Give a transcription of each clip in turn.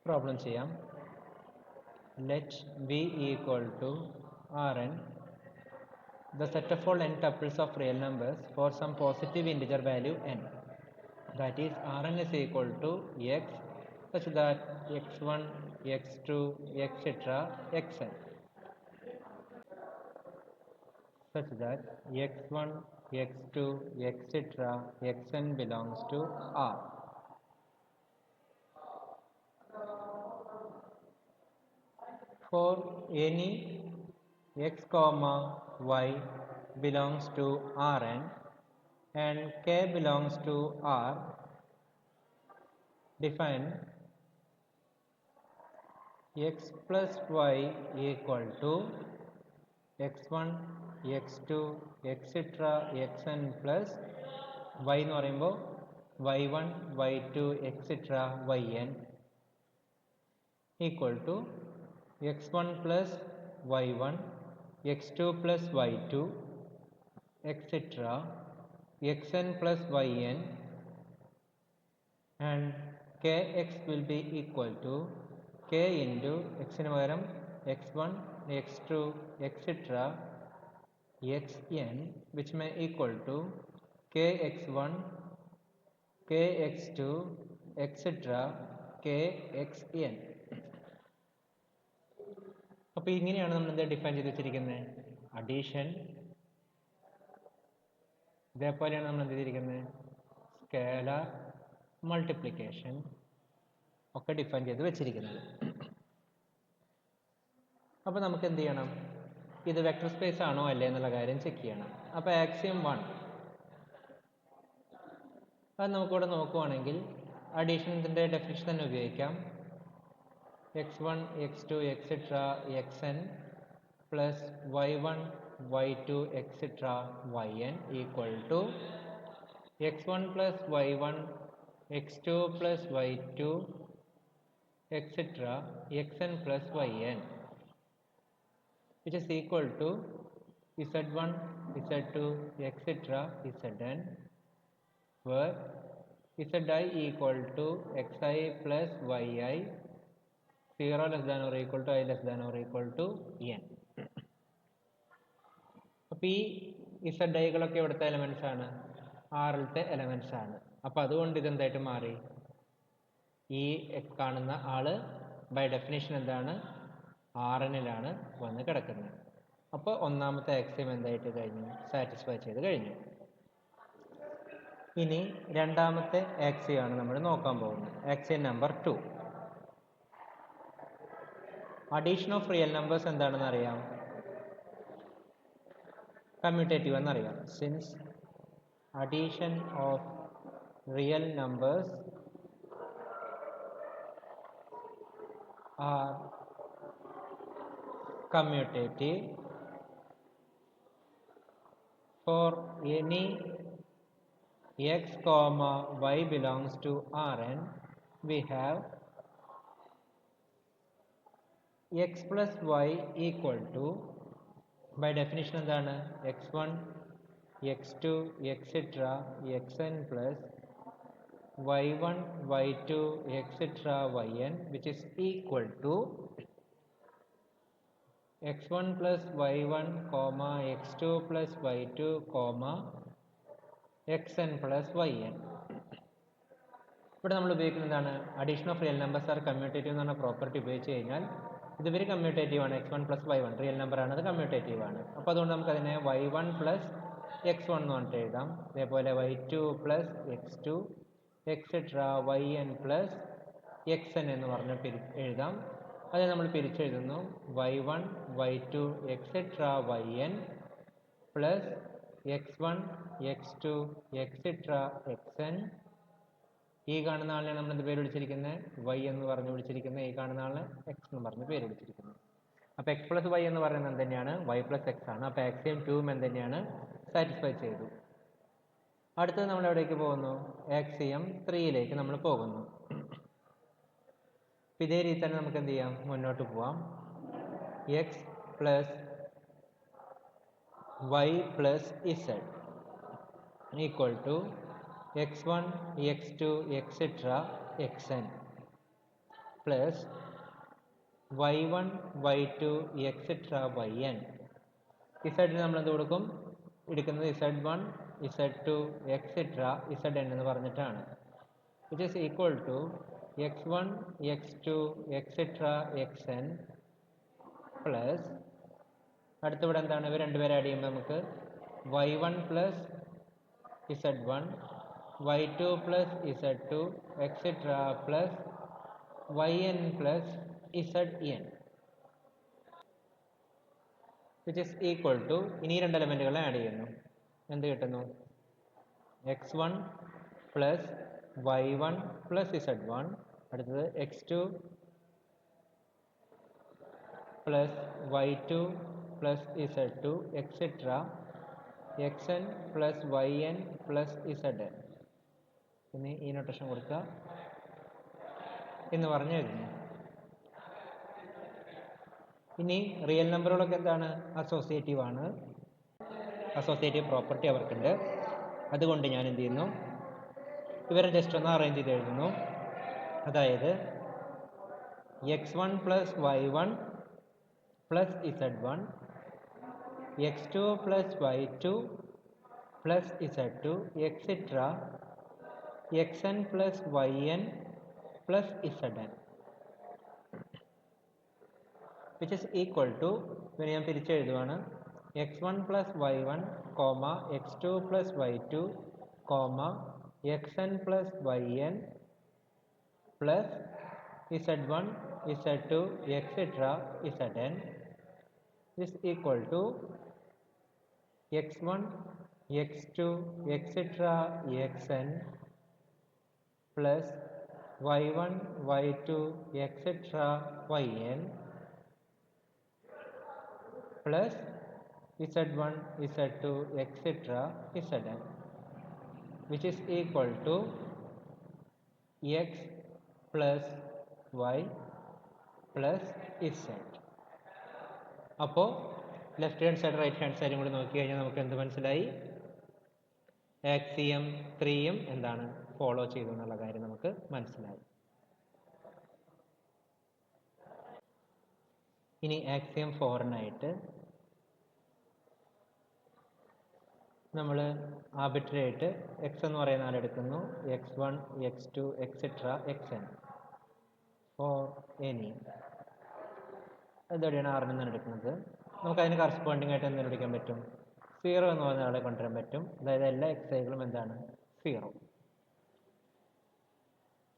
Problem ചെയ്യാം. Let v equal to Rn, the set of all n tuples of real numbers for some positive integer value n. That is, Rn is equal to x such that x1, x2, etc. xn. Such that x1, x2, etc. xn belongs to R. For any x comma y belongs to Rn and k belongs to R, define x plus y equal to x1, x2, etc. xn plus y എന്ന് പറയുമ്പോൾ y1, y2, etc. yn equal to x1 plus y1, x2 plus y2, etc. xn plus yn, and kx will be equal to k into x ന് പകരം x1, x2, etc. xn, which may equal to kx1, kx2, etc. kxn. അപ്പോൾ ഇങ്ങനെയാണ് നമ്മൾ എന്താ define ചെയ്ത് വെച്ചിരിക്കുന്നത്? Addition. ഇതേപോലെയാണ് നമ്മൾ എന്ത് ചെയ്തിരിക്കുന്നത്? സ്കേലാർ, മൾട്ടിപ്ലിക്കേഷൻ ഒക്കെ ഡിഫൈൻ ചെയ്ത് വെച്ചിരിക്കുന്നത്. അപ്പോൾ നമുക്ക് എന്ത് ചെയ്യണം? ഇത് വെക്ടർ സ്പേസ് ആണോ അല്ലേ എന്നുള്ള കാര്യം ചെക്ക് ചെയ്യണം. അപ്പോൾ ആക്സിയം 1 അത് നമുക്കിവിടെ നോക്കുവാണെങ്കിൽ അഡീഷൻ്റെ ഡെഫിനിഷൻ തന്നെ ഉപയോഗിക്കാം. x1, x2, etc. xn plus y1, y2, etc. yn equal to x1 plus y1, x2 plus y2, etc. xn plus yn, which is equal to z1, z2, etc. zn, where zi equal to xi plus yi, 0 less than or equal to I less than or equal to n. അപ്പോൾ ഈ z ഐകളൊക്കെ ഇവിടുത്തെ elements ആണ്, ആറിലത്തെ elements ആണ്. അപ്പോൾ അതുകൊണ്ട് ഇതെന്തായിട്ട് മാറി? ഈ കാണുന്ന ആള് ബൈ ഡെഫിനേഷൻ എന്താണ്? Rnലാണ് വന്ന് കിടക്കുന്നത്. അപ്പോൾ ഒന്നാമത്തെ ആക്സിയം എന്തായിട്ട് കഴിഞ്ഞു? സാറ്റിസ്ഫൈ ചെയ്ത് കഴിഞ്ഞു. ഇനി രണ്ടാമത്തെ ആക്സിയമാണ് നമ്മൾ നോക്കാൻ പോകുന്നത്. Axiom number 2. Addition of real numbers എന്താണെന്ന് അറിയാം? കമ്മ്യൂട്ടേറ്റീവ് എന്നറിയാം. Since addition of real numbers are commutative for any x comma y belongs to Rn, we have x plus y equal to, by definition എന്താണ്? x1, x2, etc. xn plus y1, y2, etc. yn, which is equal to x1 plus y1, comma x2 plus y2, comma xn plus yn. ഇവിടെ നമ്മൾ ഉപയോഗിക്കുന്നതാണ് addition of real numbers are commutative എന്ന് പറഞ്ഞ property ഉപയോഗിച്ച് കഴിഞ്ഞാൽ ഇത് ഇവർ commutative ആണ്. x1 plus y1 real number ആണ്, അത് കമ്മ്യൂട്ടേറ്റീവ് ആണ്. അപ്പോൾ അതുകൊണ്ട് നമുക്കതിനെ y1 പ്ലസ് x1 എന്ന് പറഞ്ഞിട്ട് എഴുതാം. അതേപോലെ y2 plus x2 etcetera yn plus xn എന്ന് പറഞ്ഞ് എഴുതാം. അത് നമ്മൾ പിരിച്ചെഴുതുന്നു y1, y2, etcetera yn plus x1, x2, etcetera xn. ഈ കാണുന്ന ആളിനെ നമ്മൾ എന്ത് പേര് വിളിച്ചിരിക്കുന്നത്? y എന്ന് പറഞ്ഞ് വിളിച്ചിരിക്കുന്നത്. ഈ കാണുന്ന ആളിനെ x എന്ന് പറഞ്ഞ് പേര് വിളിച്ചിരിക്കുന്നത്. അപ്പോൾ x പ്ലസ് y എന്ന് പറയുന്നത് എന്ത് തന്നെയാണ്? y പ്ലസ് x ആണ്. അപ്പോൾ ആക്സിയം 2 എന്ത് തന്നെയാണ്? സാറ്റിസ്ഫൈ ചെയ്തു. അടുത്തത് നമ്മൾ എവിടേക്ക് പോകുന്നു? ആക്സിയം 3യിലേക്ക് നമ്മൾ പോകുന്നു. ഇതേ രീതി തന്നെ നമുക്ക് എന്ത് ചെയ്യാം? മുന്നോട്ട് പോവാം. x plus y plus z equal to x1, x2, etcetera xn. Plus y1 y2 etcetera yn. ഇസഡിന് നമ്മൾ എന്ത് കൊടുക്കും? എടുക്കുന്നത് z1 z2 എക്സെട്ര zn എന്ന് പറഞ്ഞിട്ടാണ്. Which is equal to x1 x2 etcetera xn plus അടുത്തിവിടെ എന്താണ്? ഇവർ രണ്ടുപേരെ ആഡ് ചെയ്യുമ്പോൾ നമുക്ക് y1 plus z1 y2 plus z2 etcetera plus yn plus zn which is equal to, ഇനി രണ്ട് എലമെൻറ്റുകളെ ആഡ് ചെയ്യുന്നു. എന്ത് കിട്ടുന്നു? x1 plus y1 plus z1, അടുത്തത് x2 plus y2 plus z2 etcetera xn plus yn plus zn. ഇനി ഈ notation കൊടുക്കുക എന്ന് പറഞ്ഞു എഴുതുന്നു. ഇനി റിയൽ നമ്പറുകളൊക്കെ എന്താണ്? അസോസിയേറ്റീവ് ആണ്. അസോസിയേറ്റീവ് പ്രോപ്പർട്ടി അവർക്കുണ്ട്. അതുകൊണ്ട് ഞാൻ എന്ത് ചെയ്യുന്നു? ഇവരെ ജസ്റ്റ് ഒന്ന് അറേഞ്ച് ചെയ്ത് എഴുതുന്നു. അതായത് x1 plus y1 plus z1 x2 plus y2 plus z2 etcetera xn plus yn plus zn which is equal to, ഇവനെ ഞാൻ തിരിച്ചെഴുതുവാണ്, x1 plus y1 x2 plus y2 xn plus yn plus z1 z2 etcetera zn is equal to x1 x2 etc xn plus y1 y2 etc yn plus z1 z2 etc zn which is equal to x plus y plus z. അപ്പോൾ left hand side right hand സൈഡും കൂടി നോക്കി കഴിഞ്ഞാൽ നമുക്ക് എന്ത് മനസ്സിലായി? Axiom 3യും എന്താണ് follow ചെയ്തു എന്നുള്ള കാര്യം നമുക്ക് മനസ്സിലായി. ഇനി ആക്സിയം 4നായിട്ട് നമ്മൾ ആർബിട്രറി ആയിട്ട് എക്സ് എന്ന് പറയുന്ന ആളെടുക്കുന്നു, x1 x2 etcetera xn for any. ഇതെവിടെയാണ് ആറിൽ നിന്നാണ് എടുക്കുന്നത്. നമുക്ക് അതിന് കറസ്പോണ്ടിങ് ആയിട്ട് എന്തെങ്കിലും എടുക്കാൻ പറ്റും? 0 എന്ന് പറയുന്ന ആളെ കൊണ്ടുവരാൻ പറ്റും. അതായത് എല്ലാ എക്സൈകളും എന്താണ്? 0.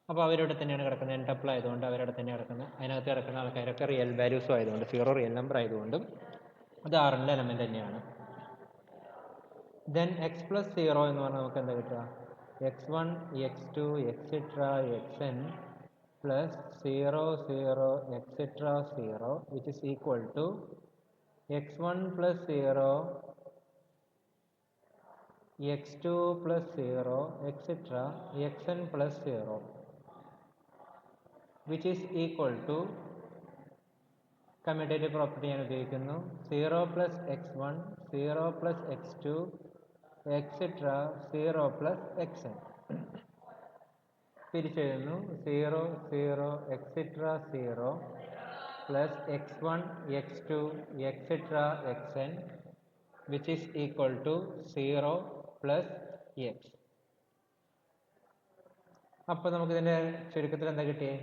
അപ്പോൾ അവരിവിടെ തന്നെയാണ് കിടക്കുന്നത്. എൻടപ്പിൾ ആയതുകൊണ്ട് അവരവിടെ തന്നെയാണ് കിടക്കുന്നത്. അതിനകത്ത് കിടക്കുന്ന ആൾക്കാരൊക്കെ റിയൽ വാല്യൂസും ആയതുകൊണ്ട് 0 റിയൽ നമ്പർ ആയതുകൊണ്ടും അത് ആറിൻ്റെ എലമെൻ്റ് തന്നെയാണ്. ദെൻ എക്സ് പ്ലസ് 0 എന്ന് പറഞ്ഞാൽ നമുക്ക് എന്താ കിട്ടുക? x1 x2 etcetera xn plus 0 0 etc 0 which is equal to x1 plus 0 x2 plus 0 etc xn plus 0 which is equal to commutative property ഞാൻ ഉപയോഗിക്കുന്നു. 0 plus x1 0 plus x2 etc 0 plus xn തിരിച്ചെഴുതുന്നു. 0 0 etcetera 0 plus x1 x2 etcetera xn which is equal to 0 plus x. അപ്പോൾ നമുക്കിതിൻ്റെ ചുരുക്കത്തിൽ എന്താ കിട്ടിയേ?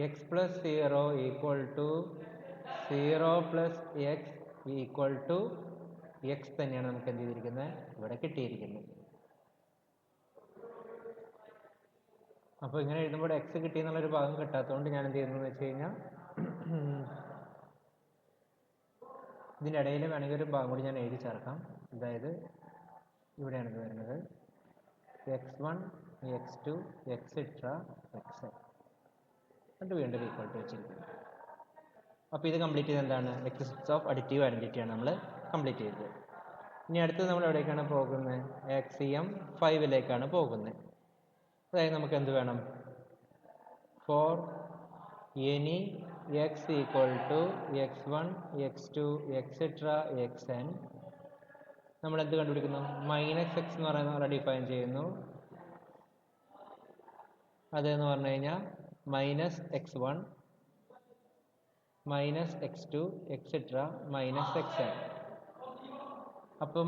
X plus 0 equal to 0 plus x equal to x തന്നെയാണ് നമുക്ക് എന്ത് ചെയ്തിരിക്കുന്നത്? ഇവിടെ കിട്ടിയിരിക്കുന്നത്. അപ്പോൾ ഇങ്ങനെ എഴുതുമ്പോൾ എക്സ് കിട്ടി എന്നുള്ളൊരു ഭാഗം കിട്ടാത്തതുകൊണ്ട് ഞാൻ എന്ത് ചെയ്യുന്നു എന്ന് വെച്ച് കഴിഞ്ഞാൽ ഇതിൻ്റെ ഇടയിൽ വേണമെങ്കിൽ ഒരു ഭാഗം കൂടി ഞാൻ എഴുതി ചേർക്കാം. അതായത് ഇവിടെയാണ് ഇത് വരുന്നത് x1 x2 എക്സെട്ര xn എന്നിട്ട് വീണ്ടും ഈക്വൽ ടു വെച്ചിരിക്കുന്നു. അപ്പോൾ ഇത് കംപ്ലീറ്റ് ചെയ്ത് എന്താണ്? എക്സിസ്റ്റൻസ് ഓഫ് അഡിറ്റീവ് ഐഡൻറ്റിറ്റിയാണ് നമ്മൾ കംപ്ലീറ്റ് ചെയ്തത്. ഇനി അടുത്തത് നമ്മൾ എവിടേക്കാണ് പോകുന്നത്? ആക്സിയം 5ലേക്കാണ് പോകുന്നത്. അതായത് നമുക്ക് എന്ത് വേണം? For any x equal to x1 x2 etcetera xn നമ്മൾ എന്ത് കണ്ടുപിടിക്കുന്നു? മൈനസ് എക്സ് എന്ന് പറയുന്ന പോലെ ഡിഫൈൻ ചെയ്യുന്നു. അതെന്ന് പറഞ്ഞു കഴിഞ്ഞാൽ minus x1 minus X two etcetera minus X N. അപ്പോൾ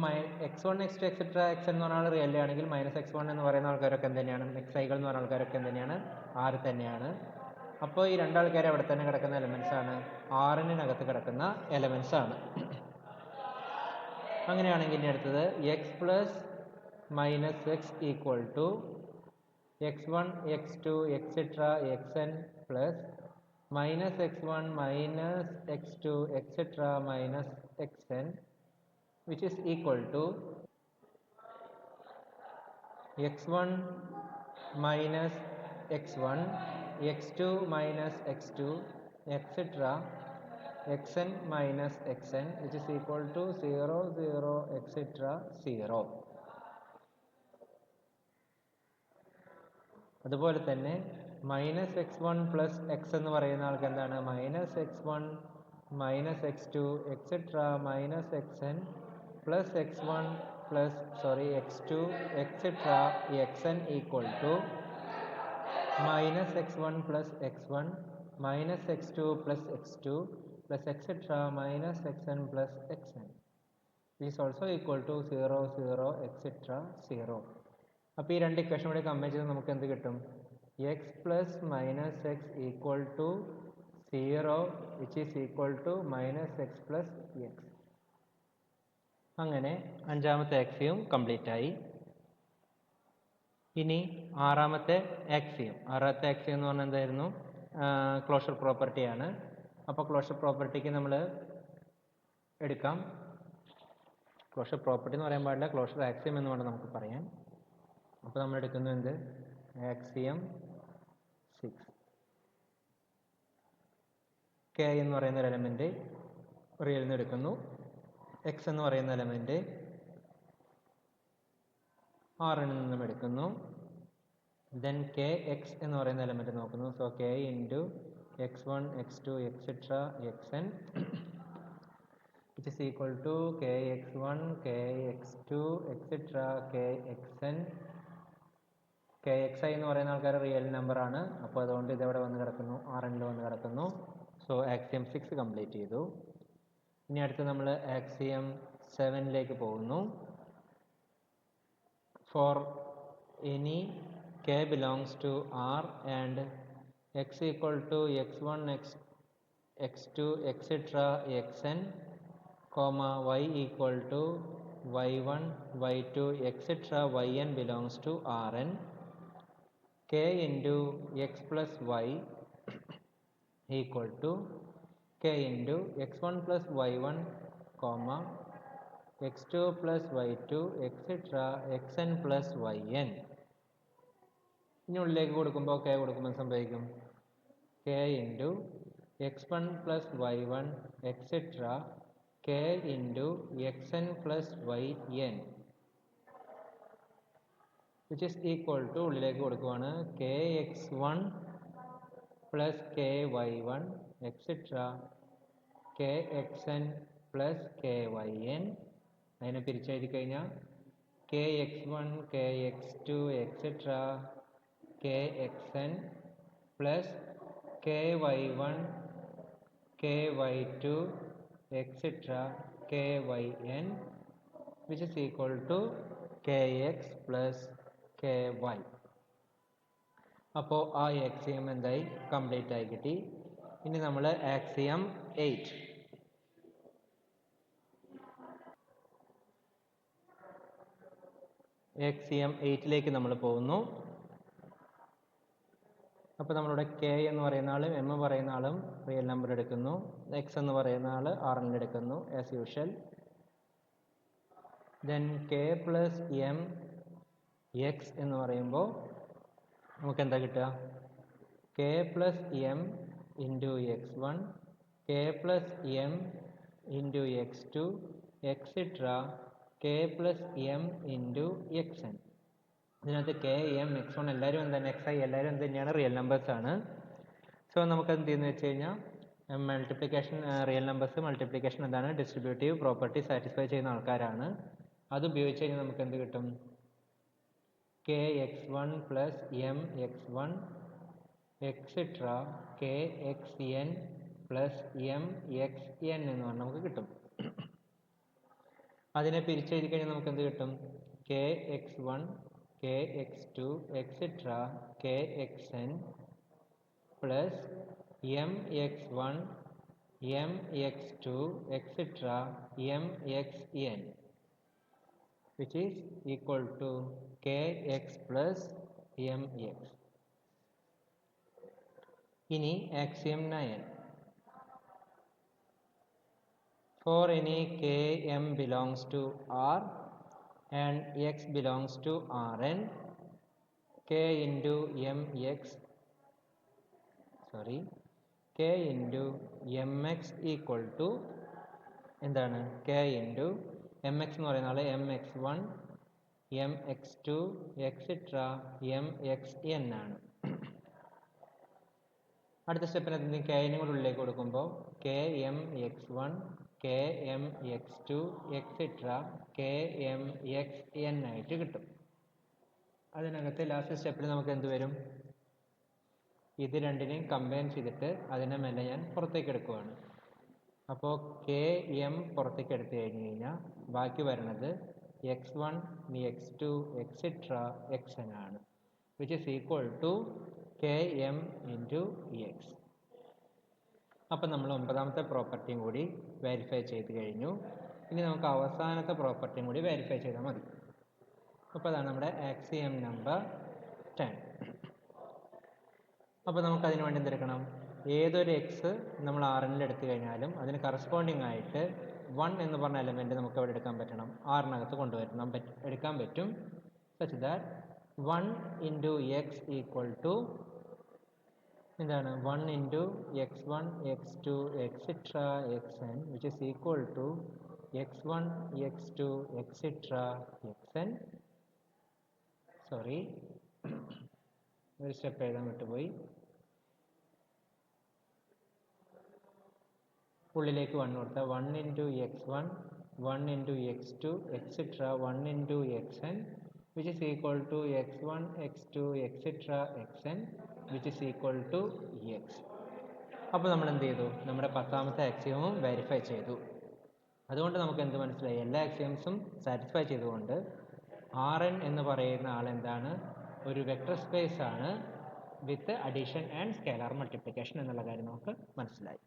x1 x2 എക്സെട്ര എക്സ് എന്ന് പറഞ്ഞാൽ റിയൽ ആണെങ്കിൽ -x1 എന്ന് പറയുന്ന ആൾക്കാരൊക്കെ എന്ത് തന്നെയാണ്, xiകൾ എന്ന് പറയുന്ന ആൾക്കാരൊക്കെ എന്ത് തന്നെയാണ്, R തന്നെയാണ്. അപ്പോൾ ഈ രണ്ടാൾക്കാർ അവിടെ തന്നെ കിടക്കുന്ന എലമെൻസ് ആണ്, Rനകത്ത് കിടക്കുന്ന എലമെൻസ് ആണ്. അങ്ങനെയാണെങ്കിൽ ഇനി അടുത്തത് x plus minus x equal to x1 x2 etcetera xn plus -x1 -x2 etcetera -xn which is equal to x1 minus x1 x2 minus x2 etc xn minus xn which is equal to 0 0 etc 0. അതുപോലെ തന്നെ -x1 plus x എന്ന് പറയുന്ന ആൾക്ക് എന്താണ്, -x1 -x2 etc -xn plus x1 plus x2 etc xn equal to -x1 plus x1 -x2 plus x2 plus etc -xn plus xn is also equal to 0 0 etc 0. അപ്പോൾ ഈ രണ്ട് equation കൂടി compare ചെയ്ത് നമുക്ക് എന്ത് കിട്ടും, x plus minus x equal to 0 which is equal to -x plus x. അങ്ങനെ അഞ്ചാമത്തെ ആക്സിയം കംപ്ലീറ്റ് ആയി. ഇനി ആറാമത്തെ ആക്സിയം എന്ന് പറഞ്ഞാൽ എന്തായിരുന്നു, ക്ലോഷർ പ്രോപ്പർട്ടിയാണ്. അപ്പോൾ ക്ലോഷർ പ്രോപ്പർട്ടിക്ക് നമ്മൾ എടുക്കാം, ക്ലോഷർ പ്രോപ്പർട്ടി എന്ന് പറയാൻ പാടില്ല, ക്ലോഷർ ആക്സിയം എന്ന് വേണം നമുക്ക് പറയാൻ. അപ്പോൾ നമ്മൾ എടുക്കുന്നു എന്ത്, ആക്സിയം 6. കെ എന്ന് പറയുന്ന ഒരു എലമെൻറ്റ് റിയലിൽ നിന്ന് എടുക്കുന്നു, എക്സ് എന്ന് പറയുന്ന എലമെൻറ്റ് ആറിൽ നിന്നും എടുക്കുന്നു, ദെൻ കെ എക്സ് എന്ന് പറയുന്ന എലമെൻറ്റ് നോക്കുന്നു. So K into x1 x2 etcetera xn which is equal to kx1 kx2 etcetera kxn. kxi എന്ന് പറയുന്ന ആൾക്കാർ റിയൽ നമ്പർ ആണ്, അപ്പോൾ അതുകൊണ്ട് ഇതെവിടെ വന്ന് കിടക്കുന്നു, Rnൽ വന്ന് കിടക്കുന്നു. സോ ആക്സിയം 6 കംപ്ലീറ്റ് ചെയ്തു. ഇനി അടുത്ത് നമ്മൾ ആക്സിയം 7ലേക്ക് പോകുന്നു. For any k belongs to R and x equal to x1 x2 etc xn comma y equal to y1 y2 etc yn belongs to Rn, k into x plus y equal to k into x1 plus y1 comma x2 plus y2 etc xn plus yn. ഇനി ഉള്ളിലേക്ക് കൊടുക്കുമ്പോൾ k കൊടുക്കുമ്പോൾ സംഭവിക്കും k into x1 plus y1 etc k into xn plus yn which is equal to ഉള്ളിലേക്ക് കൊടുക്കുവാണ് kx1 plus ky1 etc kxn plus kyn. അതിനെ പിരിച്ചെഴുതി കഴിഞ്ഞാൽ kx1 kx2 etc kxn plus ky1 ky2 etc kyn which is equal to kx plus ky. അപ്പോൾ ആ axiom എന്തായി, complete ആയി കിട്ടി. ഇനി നമ്മൾ ആക്സിയം 8 ആക്സിയം 8ലേക്ക് നമ്മൾ പോകുന്നു. അപ്പോൾ നമ്മളിവിടെ k എന്ന് പറയുന്ന ആളും m പറയുന്ന ആളും റിയൽ നമ്പർ എടുക്കുന്നു, x എന്ന് പറയുന്ന ആൾ Rn എടുക്കുന്നു as usual. Then k plus m x എന്ന് പറയുമ്പോൾ നമുക്ക് എന്താ കിട്ടുക, k plus m into x1 k plus m into x2 etcetera k plus m into xn. ഇതിനകത്ത് k m x1 എല്ലാവരും എന്താണ്, xi എല്ലാവരും എന്ത് തന്നെയാണ്, റിയൽ നമ്പേഴ്സ് ആണ്. സോ നമുക്ക് എന്ത് ചെയ്യുന്നത് വെച്ച് കഴിഞ്ഞാൽ മൾട്ടിപ്ലിക്കേഷൻ, റിയൽ നമ്പേഴ്സ് മൾട്ടിപ്ലിക്കേഷൻ എന്താണ്, ഡിസ്ട്രിബ്യൂട്ടീവ് പ്രോപ്പർട്ടി സാറ്റിസ്ഫൈ ചെയ്യുന്ന ആൾക്കാരാണ്. അത് ഉപയോഗിച്ച് കഴിഞ്ഞാൽ നമുക്ക് എന്ത് കിട്ടും, k x1 plus m x1 etcetera k xn plus m x N എന്ന് പറഞ്ഞാൽ നമുക്ക് കിട്ടും. അതിനെ പിരിച്ചെഴുതി കഴിഞ്ഞാൽ നമുക്ക് എന്ത് കിട്ടും? K x one, k x two, etcetera k x n plus m x one, m x two, etcetera m x n, which is equal to kx plus mx. ഇനി axiom 9. For any km belongs to R and x belongs to Rn, k into mx equal to എന്താണ്? k into mx എന്ന് പറയുന്ന ആൾ mx1, mx2, etcetera mxn ആണ്. അടുത്ത സ്റ്റെപ്പിനകത്ത് കെനും കൂടെ ഉള്ളിലേക്ക് കൊടുക്കുമ്പോൾ k m x one, k m x two, etcetera k m x n ആയിട്ട് കിട്ടും. അതിനകത്ത് ലാസ്റ്റ് സ്റ്റെപ്പിൽ നമുക്ക് എന്ത് വരും? ഇത് രണ്ടിനെയും കമ്പൈൻ ചെയ്തിട്ട് അതിനെ മെല്ലെ ഞാൻ പുറത്തേക്ക് എടുക്കുവാണ്. അപ്പോൾ കെ എം പുറത്തേക്ക് എടുത്തു കഴിഞ്ഞ് കഴിഞ്ഞാൽ ബാക്കി വരുന്നത് x one, x two, etcetera x n ആണ്, which is equal to k m into x. അപ്പം നമ്മൾ 9ാമത്തെ പ്രോപ്പർട്ടിയും കൂടി വെരിഫൈ ചെയ്ത് കഴിഞ്ഞു. ഇനി നമുക്ക് അവസാനത്തെ പ്രോപ്പർട്ടിയും കൂടി വെരിഫൈ ചെയ്താൽ മതി. അപ്പോൾ അതാണ് നമ്മുടെ ആക്സിയം നമ്പർ 10. അപ്പോൾ നമുക്ക് അതിന് വേണ്ടി എന്തെടുക്കണം? ഏതൊരു എക്സ് നമ്മൾ ആറിനിൽ എടുത്തു കഴിഞ്ഞാലും അതിന് കറസ്പോണ്ടിങ് ആയിട്ട് 1 എന്ന് പറഞ്ഞ എലമെൻറ്റ് നമുക്ക് അവിടെ എടുക്കാൻ പറ്റണം, ആറിനകത്ത് കൊണ്ടുവരണം എടുക്കാൻ പറ്റും. Such that 1 into x equal to എന്താണ്? 1 into x one, x two, etcetera x n, which is equal to x one, x two, etcetera x n. Sorry, ഒരു സ്റ്റെപ്പ് എഴുതാൻ വിട്ടുപോയി. ഉള്ളിലേക്ക് 1 കൊടുത്താൽ 1 into x one, 1 into x two, etcetera 1 into x n, which is equal to x one, x two, etcetera x n, which is equal to x. അപ്പോൾ നമ്മൾ എന്ത് ചെയ്തു? നമ്മുടെ 10ാമത്തെ ആക്സിയമും വെരിഫൈ ചെയ്തു. അതുകൊണ്ട് നമുക്ക് എന്ത് മനസ്സിലായി? എല്ലാ ആക്സിയംസും സാറ്റിസ്ഫൈ ചെയ്തുകൊണ്ട് Rn എന്ന് പറയുന്ന ആൾ എന്താണ്? ഒരു വെക്റ്റർ സ്പേസ് ആണ് വിത്ത് അഡീഷൻ ആൻഡ് സ്കേലാർ മൾട്ടിപ്ലിക്കേഷൻ എന്നുള്ള കാര്യം നമുക്ക് മനസ്സിലായി.